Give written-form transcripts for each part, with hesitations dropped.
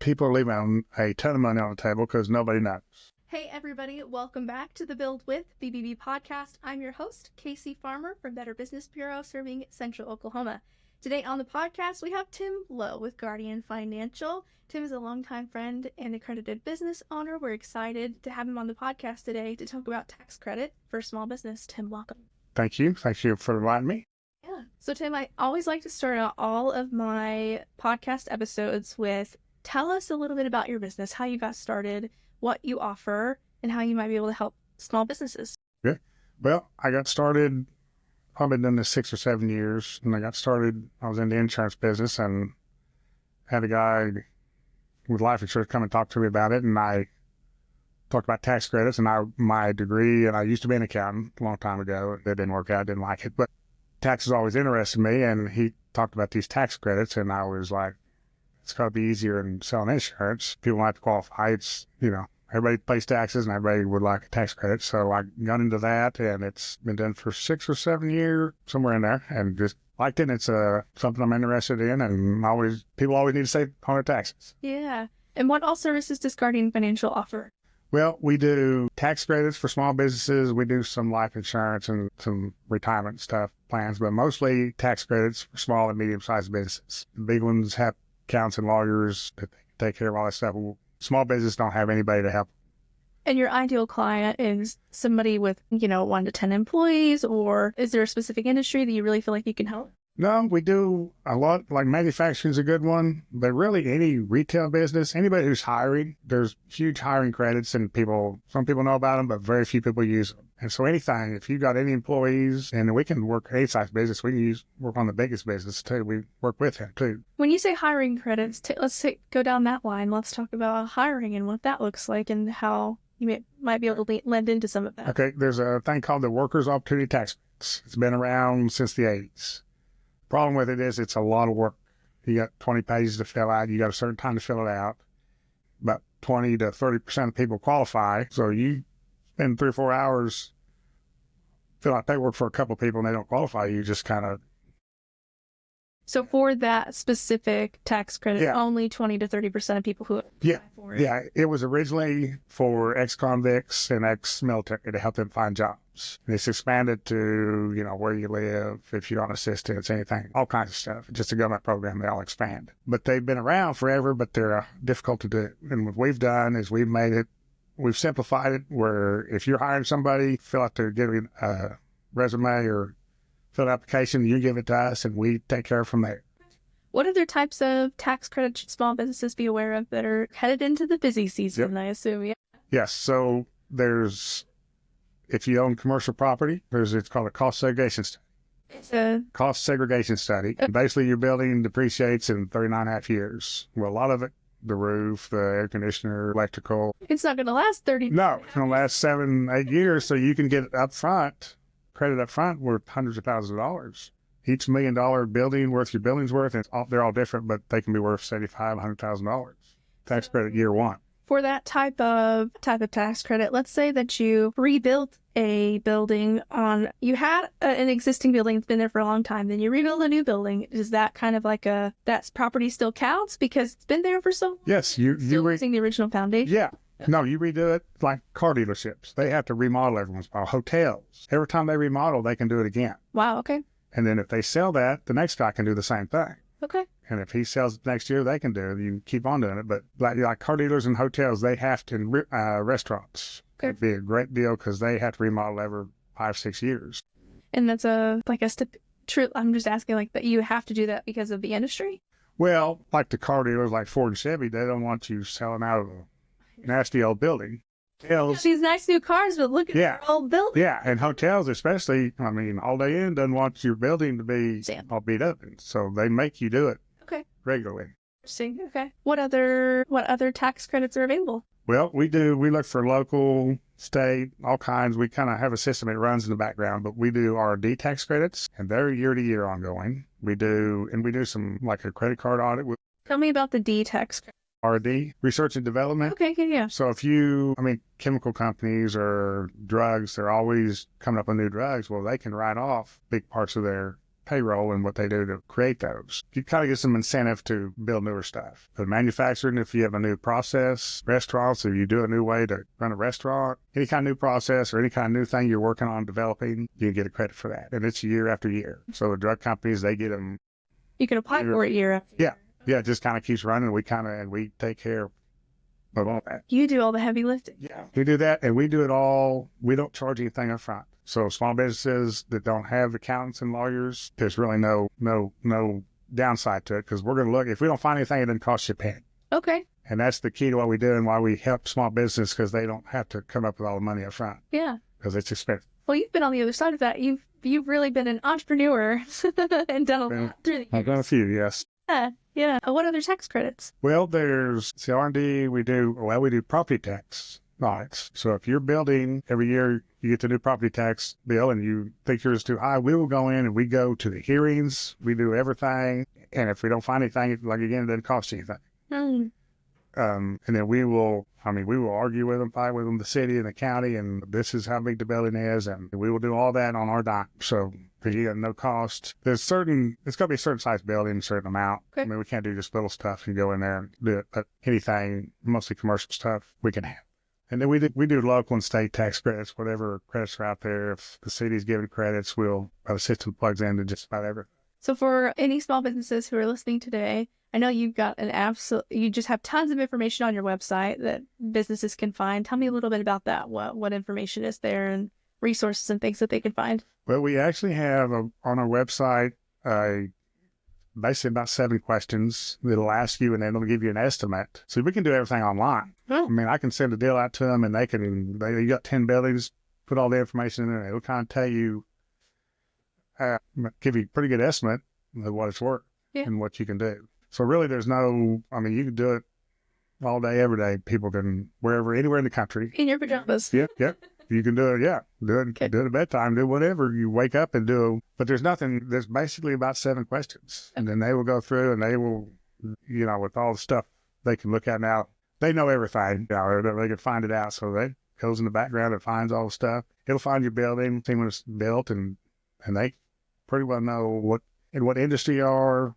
people are leaving a ton of money on the table because nobody knows. Hey everybody, welcome back to the Build with BBB podcast. I'm your host, Casey Farmer from Better Business Bureau serving Central Oklahoma. Today on the podcast, we have Tim Lowe with Guardian Financial. Tim is a longtime friend and accredited business owner. We're excited to have him on the podcast today to talk about tax credit for small business. Tim, welcome. Thank you. Thank you for inviting me. Yeah. So Tim, I always like to start out all of my podcast episodes with tell us a little bit about your business, how you got started, what you offer, and how you might be able to help small businesses. Yeah. Well, I got started, I've been doing this 6 or 7 years, and I was in the insurance business and had a guy with life insurance come and talk to me about it, and I talked about tax credits and my degree, and I used to be an accountant a long time ago. That didn't work out, didn't like it, but taxes always interested me, and he talked about these tax credits, and I was like, it's got to be easier than selling insurance. People don't have to qualify. It's, everybody pays taxes and everybody would like a tax credit. So I got into that, and it's been done for 6 or 7 years, somewhere in there, and just liked it. It's something I'm interested in, and people always need to save on their taxes. Yeah. And what all services does Guardian Financial offer? Well, we do tax credits for small businesses. We do some life insurance and some retirement stuff plans, but mostly tax credits for small and medium-sized businesses. The big ones have accountants and lawyers that take care of all that stuff. Small business don't have anybody to help. And your ideal client is somebody with, 1 to 10 employees, or is there a specific industry that you really feel like you can help? No, we do a lot, like manufacturing is a good one, but really any retail business, anybody who's hiring, there's huge hiring credits, and some people know about them, but very few people use them. And so anything, if you've got any employees, and we can work any size business, we can work on the biggest business too. We work with them too. When you say hiring credits, go down that line. Let's talk about hiring and what that looks like and how you might be able to lend into some of that. Okay, there's a thing called the Workers' Opportunity Tax Credits. It's been around since the 80s. Problem with it is it's a lot of work. You got 20 pages to fill out. You got a certain time to fill it out. About 20 to 30% of people qualify. So you spend 3 or 4 hours fill out paperwork for a couple of people and they don't qualify. You just kind of. So for that specific tax credit, only 20 to 30% of people who apply for it. Yeah, it was originally for ex-convicts and ex-military to help them find jobs. And it's expanded to, where you live, if you're on assistance, anything, all kinds of stuff. It's just a government program, they all expand. But they've been around forever, but they're difficult to do. And what we've done is we've simplified it where if you're hiring somebody, fill out their resume or fill an application, you give it to us, and we take care of from there. What other types of tax credits should small businesses be aware of that are headed into the busy season, I assume? Yeah. Yes. So if you own commercial property, it's called a cost segregation study. It's a cost segregation study. Basically, your building depreciates in 39.5 years. Well, a lot of it, the roof, the air conditioner, electrical. It's not going to last 30. No, it's going to last 7, 8 years. So you can get it up front. Credit up front worth hundreds of thousands of dollars. Each $1 million building worth your building's worth, and they're all different, but they can be worth $75,000, $100,000 tax credit year one. For that type of tax credit, let's say that you rebuilt a building you had an existing building that's been there for a long time, then you rebuild a new building. Is that kind of like that property still counts because it's been there for so long? Yes, you're using the original foundation. Yeah. No, you redo it like car dealerships. They have to remodel every once in a while. Hotels, every time they remodel, they can do it again. Wow, okay. And then if they sell that, the next guy can do the same thing. Okay. And if he sells it next year, they can do it. You keep on doing it. But like car dealers and hotels, they have to, restaurants. Okay. It'd be a great deal because they have to remodel every 5, 6 years. And that's true. I'm just asking that you have to do that because of the industry? Well, like the car dealers like Ford and Chevy, they don't want you selling out of a nasty old building. Hotels, these nice new cars, but look at your old building. Yeah, and hotels especially, All Day Inn doesn't want your building to be all beat up, and so they make you do it regularly. Interesting. Okay. What other tax credits are available? Well, we look for local, state, all kinds. We kind of have a system that runs in the background, but we do R&D tax credits, and they're year to year ongoing. We do some like a credit card audit. Tell me about the D tax credit. R&D, research and development. Okay, yeah. So if chemical companies or drugs, they're always coming up with new drugs. Well, they can write off big parts of their payroll and what they do to create those. You kind of get some incentive to build newer stuff. For manufacturing, if you have a new process, restaurants, if you do a new way to run a restaurant, any kind of new process or any kind of new thing you're working on developing, you get a credit for that. And it's year after year. So the drug companies, they get them. You can apply for it year after year. Yeah, it just kind of keeps running. We take care of all that. You do all the heavy lifting. Yeah, we do that, and we do it all. We don't charge anything up front. So small businesses that don't have accountants and lawyers, there's really no downside to it, because we're going to look. If we don't find anything, it doesn't cost you a penny. Okay. And that's the key to what we do and why we help small business, because they don't have to come up with all the money up front. Yeah. Because it's expensive. Well, you've been on the other side of that. You've really been an entrepreneur and done a lot through the years. I've done a few, yes. Yeah. What other tax credits? Well, there's R&D. We do property tax audits. So if you're building every year, you get the new property tax bill and you think yours is too high, we will go in and we go to the hearings. We do everything. And if we don't find anything, like again, it doesn't cost you anything. And then we will argue with them, fight with them, the city and the county, and this is how big the building is, and we will do all that on our dime. So you got no cost. It's got to be a certain size building, a certain amount. Okay. I mean, we can't do just little stuff and go in there and do it, but anything, mostly commercial stuff, we can have. And then we do local and state tax credits, whatever credits are out there. If the city's giving credits, the system plugs into just about everything. So for any small businesses who are listening today, I know you've got you just have tons of information on your website that businesses can find. Tell me a little bit about that. What information is there and resources and things that they can find? Well, we actually have on our website basically about 7 questions that'll ask you, and then it'll give you an estimate. So we can do everything online. Oh. I mean, I can send a deal out to them, and you got 10 buildings, put all the information in there. It'll kind of tell you, give you a pretty good estimate of what it's worth and what you can do. So really you can do it all day, every day. People can, anywhere in the country. In your pajamas. Yep. You can do it, Do it at bedtime, do whatever. You wake up and do, but there's basically about 7 questions. And then they will go through and they will, with all the stuff they can look at now, they know everything. They can find it out. So that goes in the background and finds all the stuff. It'll find your building, see when it's built, and they pretty well know what industry you are.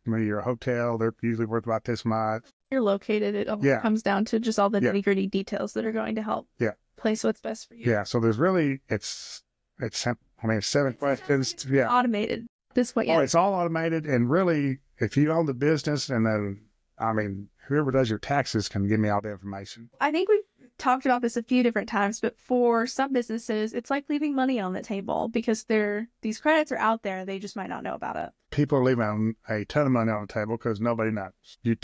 I mean, you're a hotel, they're usually worth about this much. You're located, it all comes down to just all the nitty-gritty details that are going to help place what's best for you. Yeah, so there's really, it's 7 questions. Yeah. Automated this way. Oh, it's all automated, and really, if you own the business, and then, whoever does your taxes can give me all the information. I think we've talked about this a few different times, but for some businesses, it's like leaving money on the table because these credits are out there. They just might not know about it. People are leaving a ton of money on the table because nobody knows. You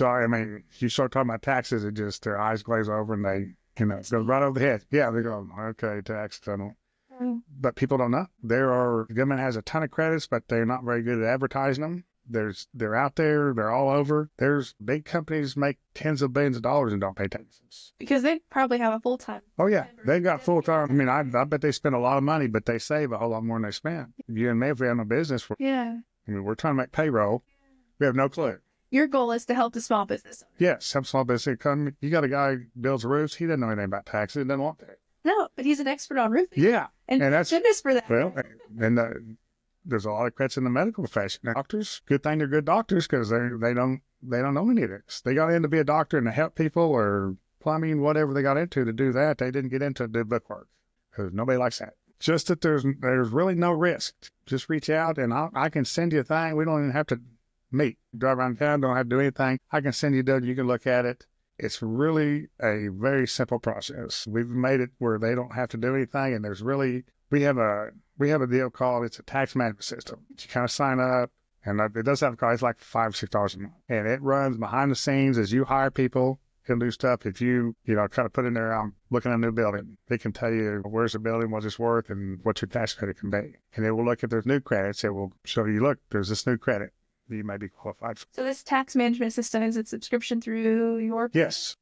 start talking about taxes, it just, their eyes glaze over and they, go right over the head. Yeah, they go, okay, tax tunnel. But people don't know. The government has a ton of credits, but they're not very good at advertising them. They're out there. They're all over. There's big companies make tens of billions of dollars and don't pay taxes. Because they probably have a full-time. Oh, yeah. They've got full-time. I bet they spend a lot of money, but they save a whole lot more than they spend. You and me, if we have no business, we're trying to make payroll. We have no clue. Your goal is to help the small business. Yes, help small business. You got a guy who builds roofs. He doesn't know anything about taxes. He doesn't want that. No, but he's an expert on roofing. Yeah. And that's goodness for that. Well, and there's a lot of credits in the medical profession. Doctors, good thing they're good doctors because they don't know any of this. They got in to be a doctor and to help people or plumbing, whatever they got into to do that. They didn't get into to do bookwork because nobody likes that. Just that there's really no risk. Just reach out and I can send you a thing. We don't even have to meet. Drive around town, don't have to do anything. I can send you a deal. You can look at it. It's really a very simple process. We've made it where they don't have to do anything, and we have a deal called, it's a tax management system. You kind of sign up, and it does have a cost, it's like $5 or $6 a month. And it runs behind the scenes as you hire people. It'll do stuff. If you kind of put in there, I'm looking at a new building, it can tell you where's the building, what it's worth, and what your tax credit can be. And it will look at there's new credits. It will show you, look, there's this new credit that you may be qualified for. So this tax management system, is it subscription through your? Yes.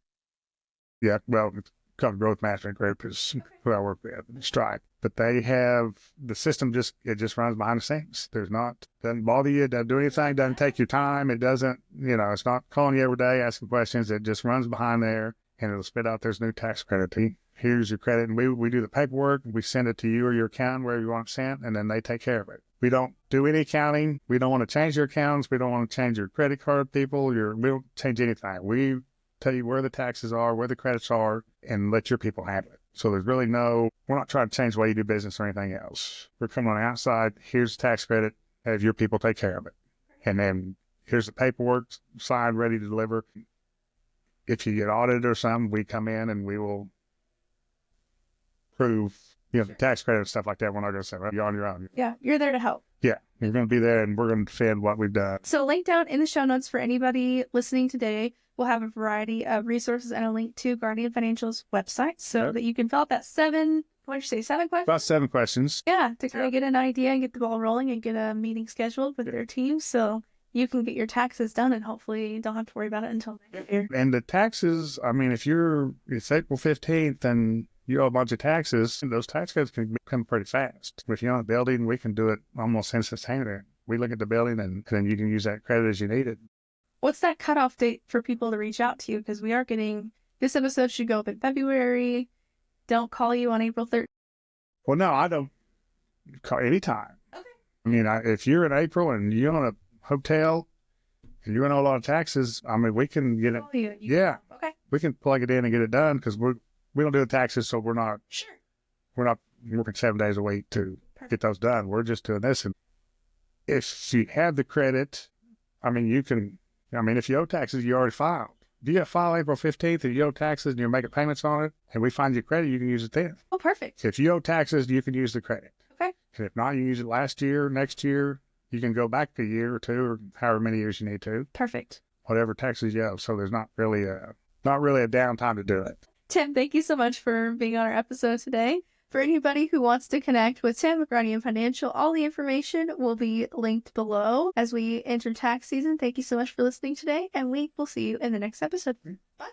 Yeah, well, it's called Growth Management Group is who I work with, Stripe. But they have, the system just runs behind the scenes. Doesn't bother you, doesn't do anything, doesn't take your time. It doesn't, it's not calling you every day, asking questions. It just runs behind there and it'll spit out there's new tax credit. Here's your credit. And we do the paperwork. We send it to you or your accountant, wherever you want it sent, and then they take care of it. We don't do any accounting. We don't want to change your accounts. We don't want to change your credit card people. We don't change anything. We tell you where the taxes are, where the credits are, and let your people handle it. So there's really we're not trying to change the way you do business or anything else. We're coming on the outside. Here's the tax credit. Have your people take care of it. And then here's the paperwork signed, ready to deliver. If you get audited or something, we come in and we will prove, the tax credit and stuff like that. We're not going to say, well, you're on your own. Yeah, you're there to help. Yeah, you're going to be there and we're going to defend what we've done. So link down in the show notes for anybody listening today. We'll have a variety of resources and a link to Guardian Financial's website so that you can fill out that 7 questions? About 7 questions. Yeah, to kind of get an idea and get the ball rolling and get a meeting scheduled with their team so you can get your taxes done and hopefully don't have to worry about it until next year. And the taxes, I mean, it's April 15th and you owe a bunch of taxes, those tax credits can come pretty fast. If you own a building, we can do it almost instantaneously. We look at the building and then you can use that credit as you need it. What's that cutoff date for people to reach out to you? Because we are this episode should go up in February. Don't call you on April 3rd. Well, no, I don't call anytime. Okay. I mean, if you're in April and you own a hotel and you owe a lot of taxes, I mean, we can get it. Yeah. Okay. We can plug it in and get it done because we don't do the taxes, so we're not working 7 days a week to get those done. We're just doing this. And if you have the credit, I mean, if you owe taxes, you already filed. If you file April 15th and you owe taxes and you're making payments on it and we find your credit, you can use it then. Oh, perfect. If you owe taxes, you can use the credit. Okay. And if not, you use it last year, next year. You can go back a year or 2 or however many years you need to. Perfect. Whatever taxes you owe. So there's not really a downtime to do it. Tim, thank you so much for being on our episode today. For anybody who wants to connect with Tim at Guardian Financial, all the information will be linked below as we enter tax season. Thank you so much for listening today, and we will see you in the next episode. Bye.